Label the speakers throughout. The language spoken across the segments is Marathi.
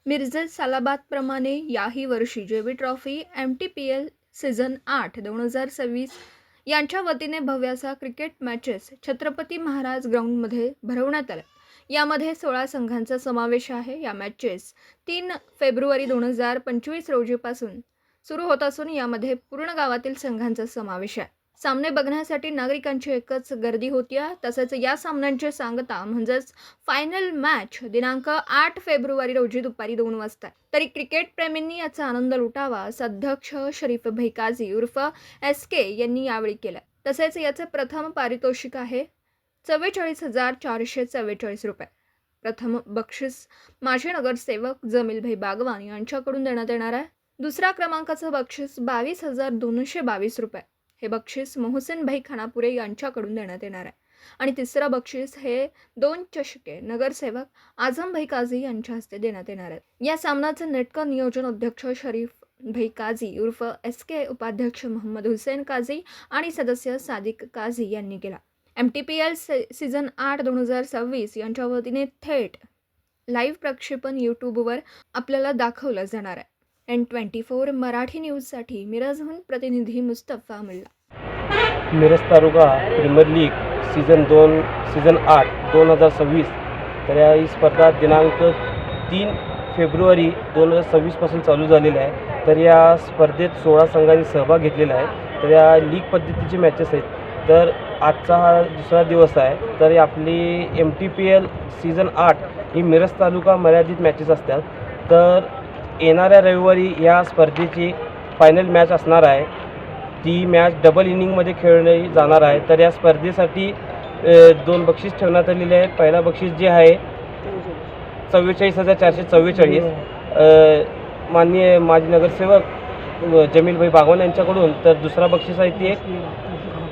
Speaker 1: मिरजेत सालाबादप्रमाणे याही वर्षी जेबी ट्रॉफी MTPL सीझन 8 2026 यांच्या वतीने भव्य असा क्रिकेट मॅचेस छत्रपती महाराज ग्राउंडमध्ये भरवण्यात आला। यामध्ये 16 संघांचा समावेश आहे। या मॅचेस 3 फेब्रुवारी 2025 रोजीपासून सुरू होत असून यामध्ये पूर्ण गावातील संघांचा समावेश आहे। सामने बघण्यासाठी नागरिकांची एकच गर्दी होती। तसेच या सामन्यांची सांगता म्हणजेच फायनल मॅच दिनांक 8 फेब्रुवारी रोजी दुपारी 2 वाजता। तरी क्रिकेट प्रेमींनी याचा आनंद लुटावा असं अध्यक्ष शरीफ भाई काझी उर्फ SK यांनी यावेळी केलं। तसेच याचे प्रथम पारितोषिक आहे 44,444 रुपये। प्रथम बक्षीस माजी नगरसेवक जमील भाई बागवान यांच्याकडून देण्यात येणार आहे। दुसऱ्या क्रमांकाचं बक्षीस 22,222 रुपये हे बक्षीस मोहसिन भाई खानापुरे यांच्याकडून देण्यात येणार आहे। आणि तिसरं बक्षीस हे 2 चषके नगरसेवक आझम भाई काझी यांच्या हस्ते देण्यात येणार आहे। या सामन्याचं नेटकं नियोजन अध्यक्ष शरीफ भाई काझी उर्फ SK, उपाध्यक्ष मोहम्मद हुसेन काझी आणि सदस्य सादिक काझी यांनी केला। MTPL सीझन 8 2026 यांच्या वतीने थेट लाईव्ह प्रक्षेपण यूट्यूबवर आपल्याला दाखवलं जाणार आहे। N24 मराठी न्यूजसाठी मिरजहून प्रतिनिधी मुस्तफा मुल्ला।
Speaker 2: मिरज तालुका प्रीमियर लीग सीझन 8 2026 तर या ही स्पर्धा दिनांक 3 फेब्रुवारी 2026 पासून चालू झालेली आहे। तर या स्पर्धेत 16 संघांनी सहभाग घेतलेला आहे। तर या लीग पद्धतीचे मॅचेस आहेत। तर आजचा हा दुसरा दिवस आहे। तर आपली MTPL सीझन 8 ही मिरज तालुका मर्यादित मॅचेस असतात। तर येणाऱ्या रविवारी या स्पर्धेची फायनल मॅच असणार आहे। ती मॅच डबल इनिंगमध्ये खेळली जाणार आहे। तर या स्पर्धेसाठी 2 बक्षीस ठेवण्यात आलेले आहेत। पहिला बक्षीस जे आहे 44,444 माननीय माजी नगरसेवक जमील भाई बागवान यांच्याकडून। तर दुसरा बक्षीस आहे ते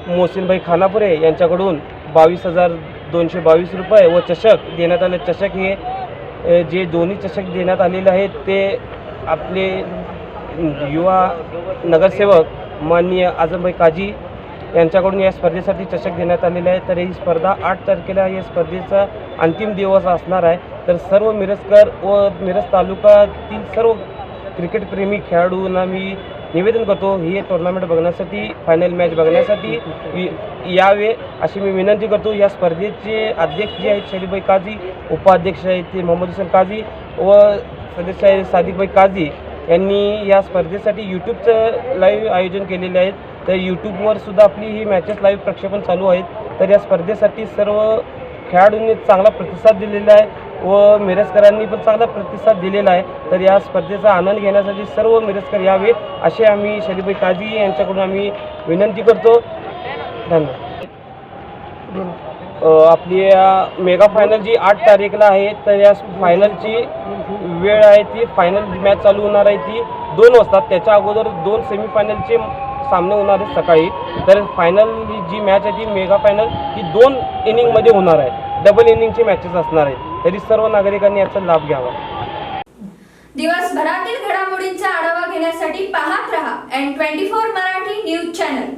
Speaker 2: मोहसिन भाई खानापुरे यांच्याकडून 22,222 रुपये व चषक देण्यात आले। चषक हे जे दोन्ही चषक देण्यात आलेले आहेत ते आपले युवा नगरसेवक माननीय आझम भाई काझी यांच्याकडून या स्पर्धेसाठी चषक देण्यात आलेले आहे। तर ही स्पर्धा 8 तारखेला या स्पर्धेचा अंतिम दिवस असणार आहे। तर सर्व मिरजकर व मिरज तालुक्यातील सर्व क्रिकेटप्रेमी खेळाडूंना मी निवेदन करतो, ही टुर्नामेंट बघण्यासाठी, फायनल मॅच बघण्यासाठी यावे अशी मी विनंती करतो। या स्पर्धेचे अध्यक्ष जे आहेत शरीफ भाई काझी, उपाध्यक्ष आहेत ते मोहम्मद हुसेन काझी व सदस्य आहे सादिक भाई काझी यांनी या स्पर्धेसाठी यूट्यूबचं लाईव्ह आयोजन केलेले आहेत। तर यूट्यूबवर सुद्धा आपली ही मॅचेस लाईव्ह प्रक्षेपण चालू आहेत। तर या स्पर्धेसाठी सर्व खेळाडूंनी चांगला प्रतिसाद दिलेला आहे व मिरजकरांनी पण चांगला प्रतिसाद दिलेला आहे। तर या स्पर्धेचा आनंद घेण्यासाठी सर्व मिरजकर यावे असे आम्ही शरीफ भाई काझी यांच्याकडून आम्ही विनंती करतो। धन्यवाद। आपली मेगा फायनल जी 8 तारीखला आहे। तर या फायनलची वेळ आहे ती फायनल मॅच चालू होणार आहे ती 2 वाजता। त्याच्या अगोदर 2 सेमीफायनलचे सामने होणार आहेत सकाळी। तर फायनल जी मॅच आहे ती मेगा फायनल ही 2 इनिंगमध्ये होणार आहे। डबल इनिंगचे मॅचेस असणार आहेत। तरी सर्व नागरिकांनी याचा लाभ घ्यावा।
Speaker 1: दिवसभरातील घडामोडींचा आढावा घेण्यासाठी पाहत रहा N24 मराठी न्यूज चॅनल।